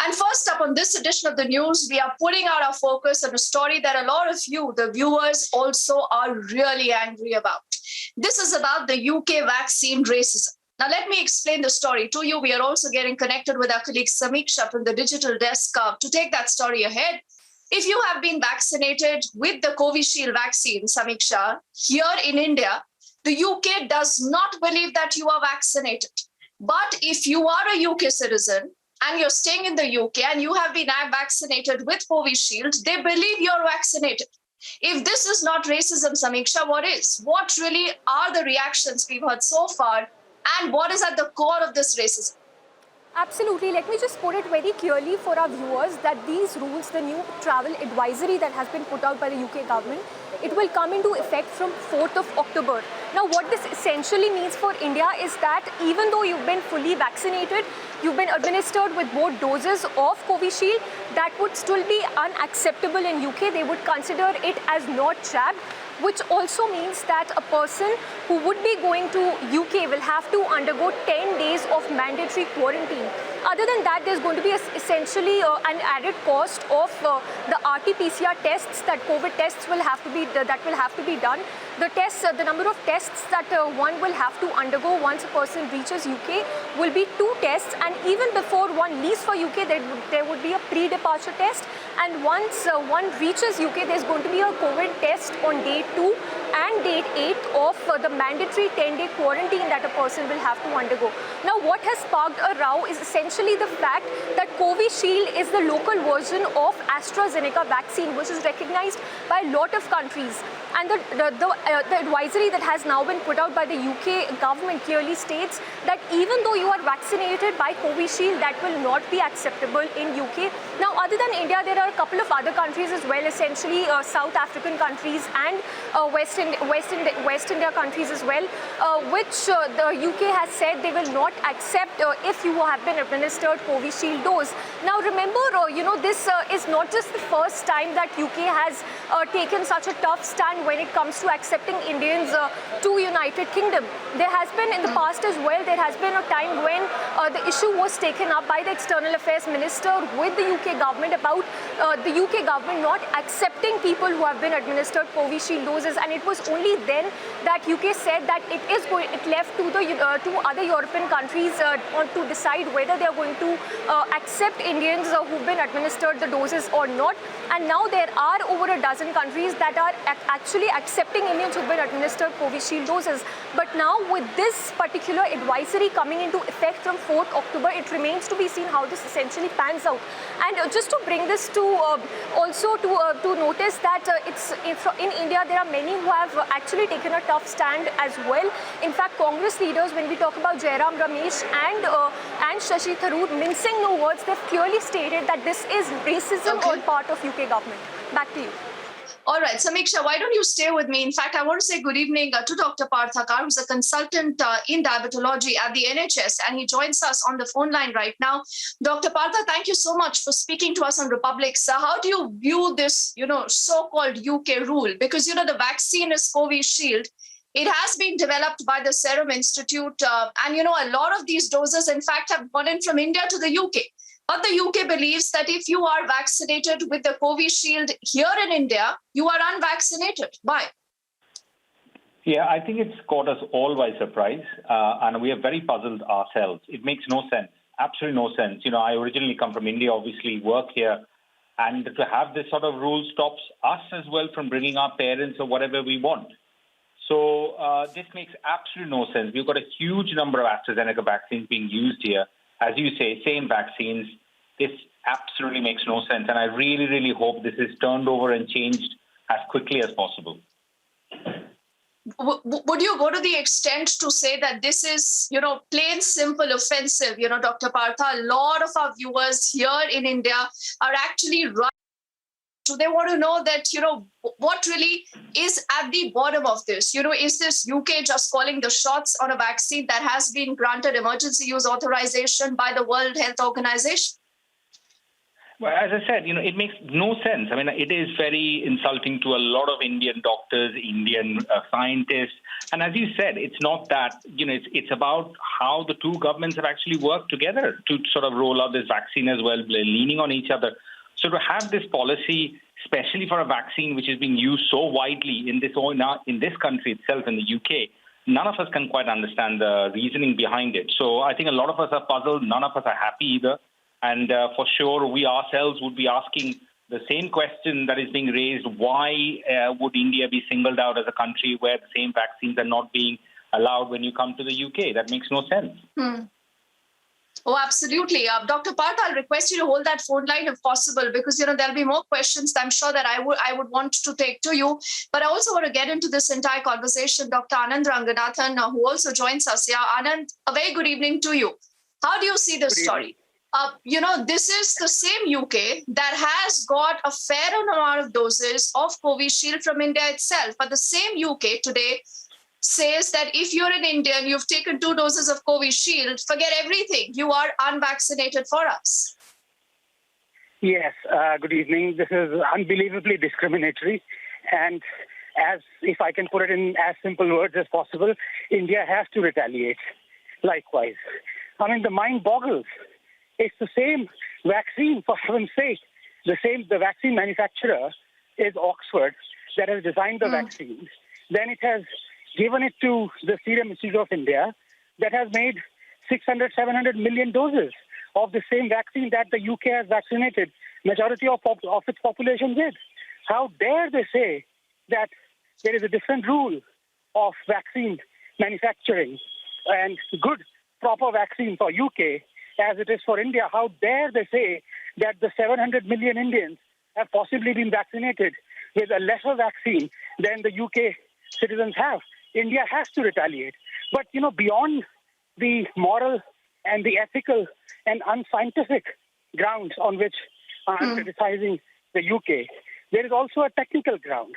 And first up on this edition of the news, we are putting out our focus on a story that a lot of you, the viewers, also are really angry about. This is about the UK vaccine racism. Now, let me explain the story to you. We are also getting connected with our colleague Samiksha from the digital desk to take that story ahead. If you have been vaccinated with the Covishield vaccine, Samiksha, here in India, the UK does not believe that you are vaccinated. But if you are a UK citizen and you're staying in the UK and you have been vaccinated with Covishield, they believe you're vaccinated. If this is not racism, Samiksha, what is? What really are the reactions we've heard so far? And what is at the core of this racism? Absolutely. Let me just put it very clearly for our viewers that these rules, the new travel advisory that has been put out by the UK government, it will come into effect from 4th of October. Now, what this essentially means for India is that even though you've been fully vaccinated, you've been administered with both doses of Covishield, that would still be unacceptable in UK. They would consider it as not jabbed, which also means that a person who would be going to UK will have to undergo 10 days of mandatory quarantine. Other than that, there's going to be essentially an added cost of the RT-PCR tests that COVID tests will have to be done. The tests, the number of tests that one will have to undergo once a person reaches UK will be 2 tests, and even before one leaves for UK, there would be a pre-departure test, and once one reaches UK, there's going to be a COVID test on day 2 and date 8 of the mandatory 10-day quarantine that a person will have to undergo. Now, what has sparked a row is essentially the fact that Covishield is the local version of AstraZeneca vaccine, which is recognized by a lot of countries. And the advisory that has now been put out by the UK government clearly states that even though you are vaccinated by Covishield, that will not be acceptable in UK. Now, other than India, there are a couple of other countries as well, essentially South African countries and West India countries as well, which the UK has said they will not accept if you have been administered Covishield dose. Now, remember, this is not just the first time that UK has taken such a tough stand when it comes to accepting Indians to United Kingdom. There has been in the past as well, there has been a time when the issue was taken up by the External Affairs Minister with the UK government about the UK government not accepting people who have been administered Covishield doses, and it was only then that UK said that it left to the to other European countries to decide whether they are going to accept Indians who've been administered the doses or not. And now there are over a dozen countries that are actually accepting Indians who've been administered Covishield doses. But now with this particular advisory coming into effect from 4th October, it remains to be seen how this essentially pans out. And just to bring this to also to notice that in India there are many who have actually taken a tough stand as well. In fact, Congress leaders, when we talk about Jairam Ramesh and Shashi Tharoor, mincing no words, they've clearly stated that this is racism on part of UK government. Back to you. All right, Samiksha, why don't you stay with me? In fact, I want to say good evening to Dr. Parthakar, who's a consultant in diabetology at the NHS, and he joins us on the phone line right now. Dr. Partha, thank you so much for speaking to us on Republic. So how do you view this, so-called UK rule? Because, the vaccine is Covishield. It has been developed by the Serum Institute, and, a lot of these doses, in fact, have gone in from India to the UK. But the UK believes that if you are vaccinated with the Covishield here in India, you are unvaccinated. Why? Yeah, I think it's caught us all by surprise, and we are very puzzled ourselves. It makes no sense, absolutely no sense. I originally come from India, obviously work here, and to have this sort of rule stops us as well from bringing our parents or whatever we want. So this makes absolutely no sense. We've got a huge number of AstraZeneca vaccines being used here. As you say, same vaccines. This absolutely makes no sense. And I really, really hope this is turned over and changed as quickly as possible. Would you go to the extent to say that this is, plain simple offensive? Dr. Partha, a lot of our viewers here in India are actually right. So they want to know that, what really is at the bottom of this? Is this UK just calling the shots on a vaccine that has been granted emergency use authorization by the World Health Organization? Well, as I said, it makes no sense. I mean, it is very insulting to a lot of Indian doctors, Indian scientists. And as you said, it's not that, it's about how the two governments have actually worked together to sort of roll out this vaccine as well, leaning on each other. So to have this policy, especially for a vaccine which is being used so widely in this country itself, in the UK, none of us can quite understand the reasoning behind it. So I think a lot of us are puzzled. None of us are happy either. And for sure, we ourselves would be asking the same question that is being raised. Why would India be singled out as a country where the same vaccines are not being allowed when you come to the UK? That makes no sense. Oh, absolutely. Dr. Parth, I'll request you to hold that phone line if possible, because, there'll be more questions that I'm sure that I would want to take to you. But I also want to get into this entire conversation. Dr. Anand Ranganathan, who also joins us here. Anand, a very good evening to you. How do you see this story? This is the same UK that has got a fair amount of doses of Covishield from India itself. But the same UK today says that if you're an Indian, you've taken 2 doses of Covishield, forget everything. You are unvaccinated for us. Yes, good evening. This is unbelievably discriminatory. And if I can put it in as simple words as possible, India has to retaliate. Likewise. I mean, the mind boggles. It's the same vaccine, for heaven's sake. The vaccine manufacturer is Oxford that has designed the vaccine. Then it has given it to the Serum Institute of India that has made 600, 700 million doses of the same vaccine that the UK has vaccinated majority of its population with. How dare they say that there is a different rule of vaccine manufacturing and good, proper vaccine for UK as it is for India? How dare they say that the 700 million Indians have possibly been vaccinated with a lesser vaccine than the UK citizens have? India has to retaliate. But, beyond the moral and the ethical and unscientific grounds on which I'm criticizing the UK, there is also a technical ground,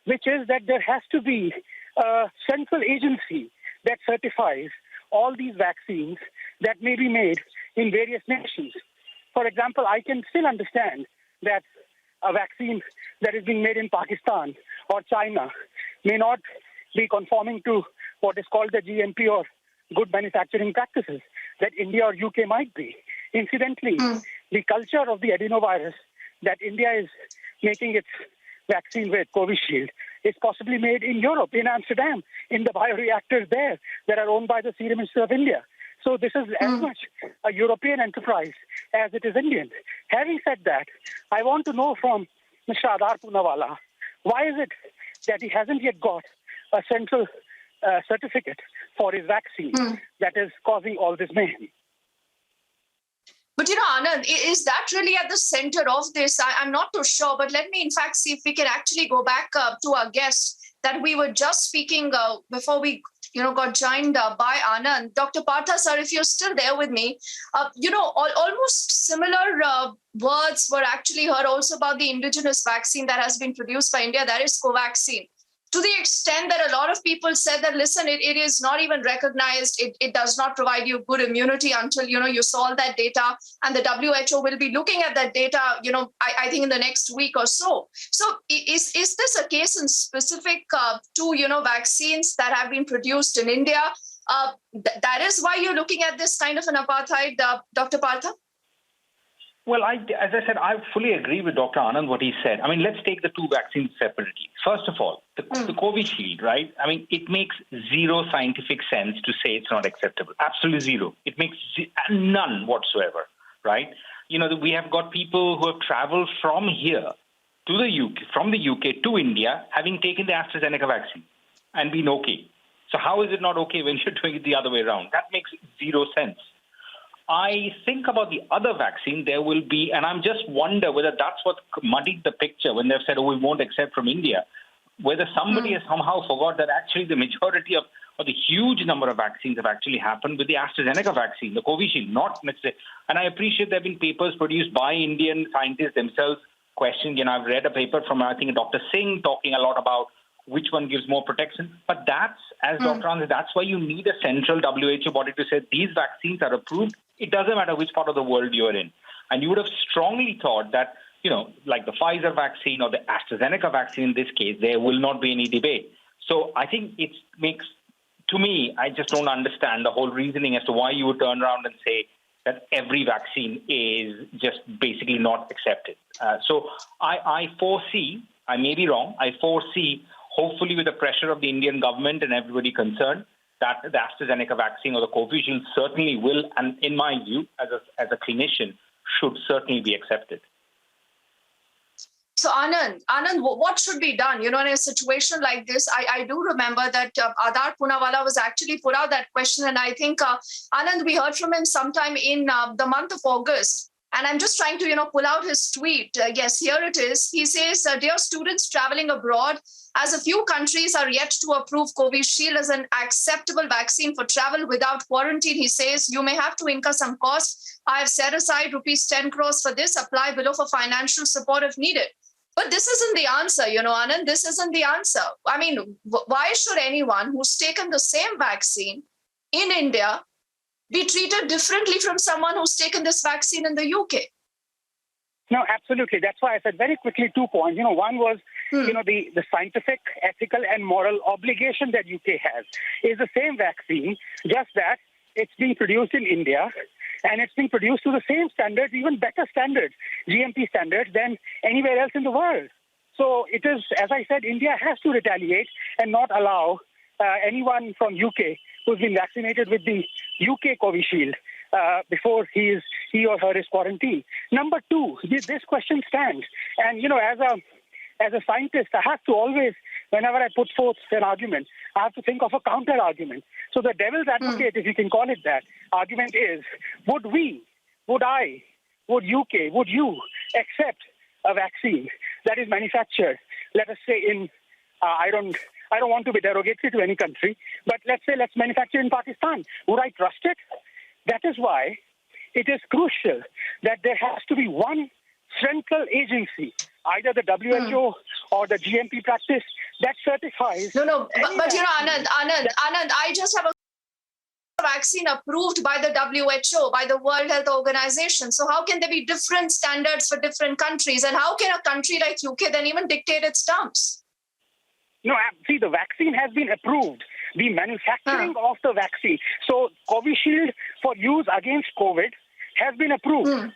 which is that there has to be a central agency that certifies all these vaccines that may be made in various nations. For example, I can still understand that a vaccine that is being made in Pakistan or China may not be conforming to what is called the GMP or good manufacturing practices that India or UK might be. Incidentally, the culture of the adenovirus that India is making its vaccine with, Covishield, is possibly made in Europe, in Amsterdam, in the bioreactors there that are owned by the Serum Institute of India. So this is as much a European enterprise as it is Indian. Having said that, I want to know from Mr. Adar Poonawala, why is it that he hasn't yet got a central certificate for his vaccine that is causing all this mayhem? But, Anand, is that really at the center of this? I'm not too sure, but let me, in fact, see if we can actually go back to our guest that we were just speaking before we got joined by Anand. Dr. Partha, sir, if you're still there with me, almost similar words were actually heard also about the indigenous vaccine that has been produced by India, that is Covaxin. To the extent that a lot of people said that, listen, it is not even recognized. It does not provide you good immunity until, you solve that data. And the WHO will be looking at that data, I think in the next week or so. So is this a case in specific to, vaccines that have been produced in India? That is why you're looking at this kind of an apartheid, Dr. Partha? Well, as I said, I fully agree with Dr. Anand what he said. I mean, let's take the two vaccines separately. First of all, the Covishield, right? I mean, it makes zero scientific sense to say it's not acceptable. Absolutely zero. It makes none whatsoever, right? We have got people who have traveled from here to the UK, from the UK to India, having taken the AstraZeneca vaccine and been okay. So how is it not okay when you're doing it the other way around? That makes zero sense. I think about the other vaccine, there will be, and I'm just wonder whether that's what muddied the picture when they've said, we won't accept from India, whether somebody has somehow forgot that actually the majority of or the huge number of vaccines have actually happened with the AstraZeneca vaccine, the Covishield, not necessarily. And I appreciate there have been papers produced by Indian scientists themselves questioning, I've read a paper from, I think, Dr. Singh talking a lot about which one gives more protection. But that's, as Dr. Anand, that's why you need a central WHO body to say these vaccines are approved. It doesn't matter which part of the world you're in. And you would have strongly thought that, like the Pfizer vaccine or the AstraZeneca vaccine in this case, there will not be any debate. So I think it makes, to me, I just don't understand the whole reasoning as to why you would turn around and say that every vaccine is just basically not accepted. So I foresee, I may be wrong, I foresee, hopefully with the pressure of the Indian government and everybody concerned, that the AstraZeneca vaccine or the Covishield certainly will, and in my view, as a clinician, should certainly be accepted. So Anand, what should be done? In a situation like this, I do remember that Adar Poonawalla was actually put out that question. And I think, Anand, we heard from him sometime in the month of August. And I'm just trying to, pull out his tweet. Yes, here it is. He says, dear students traveling abroad, as a few countries are yet to approve Covishield as an acceptable vaccine for travel without quarantine, he says, you may have to incur some cost. I have set aside rupees 10 crores for this. Apply below for financial support if needed. But this isn't the answer, Anand. This isn't the answer. I mean, why should anyone who's taken the same vaccine in India be treated differently from someone who's taken this vaccine in the UK? No, absolutely. That's why I said very quickly 2 points. One was, the scientific, ethical, and moral obligation that UK has is the same vaccine, just that it's being produced in India. And it's being produced to the same standards, even better standards, GMP standards, than anywhere else in the world. So it is, as I said, India has to retaliate and not allow anyone from UK who's been vaccinated with the UK Covishield before he or her is quarantined. Number two, this question stands. And, as a scientist, I have to always, whenever I put forth an argument, I have to think of a counter argument. So the devil's advocate, if you can call it that, argument is, would I, would UK, would you accept a vaccine that is manufactured, let us say in, I don't want to be derogatory to any country, but let's manufacture in Pakistan. Would I trust it? That is why it is crucial that there has to be one central agency, either the WHO or the GMP practice, that certifies. No, but Anand, I just have a vaccine approved by the WHO, by the World Health Organization. So how can there be different standards for different countries? And how can a country like UK then even dictate its terms? No, see, the vaccine has been approved. The manufacturing of the vaccine. So Covishield for use against COVID has been approved.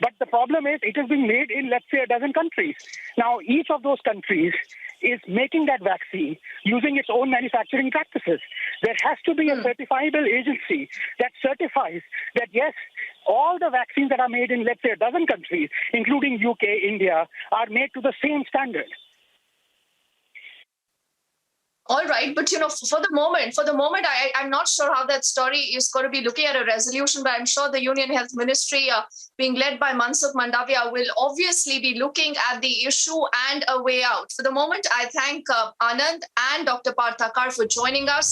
But the problem is it is being made in, let's say, a dozen countries. Now, each of those countries is making that vaccine using its own manufacturing practices. There has to be a certifiable agency that certifies that, yes, all the vaccines that are made in, let's say, a dozen countries, including UK, India, are made to the same standard. All right, but for the moment, I'm not sure how that story is going to be looking at a resolution, but I'm sure the Union Health Ministry, being led by Mansukh Mandavia, will obviously be looking at the issue and a way out. For the moment, I thank Anand and Dr. Parthakar for joining us.